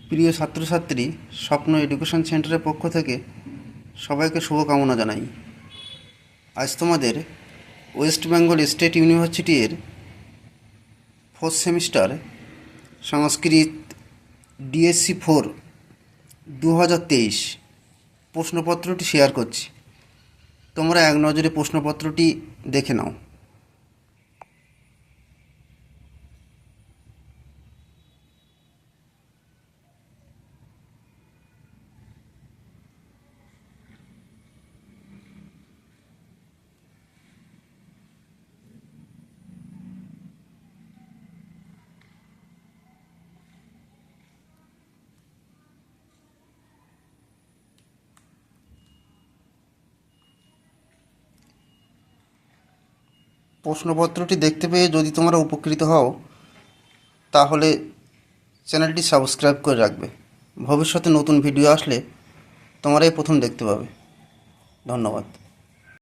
প্রিয় ছাত্রছাত্রী, স্বপ্ন এডুকেশন সেন্টারের পক্ষ থেকে সবাইকে শুভকামনা জানাই। আজ তোমাদের ওয়েস্ট বেঙ্গল স্টেট ইউনিভার্সিটির 4th সেমিস্টার সংস্কৃত DSC 4 2023 প্রশ্নপত্রটি শেয়ার করছি। তোমরা এক নজরে প্রশ্নপত্রটি দেখে নাও। প্রশ্নপত্রটি দেখতে পেয়ে যদি তোমরা উপকৃত হও তাহলে চ্যানেলটি সাবস্ক্রাইব করে রাখবে। ভবিষ্যতে নতুন ভিডিও আসলে তোমরাই প্রথম দেখতে পাবে। ধন্যবাদ।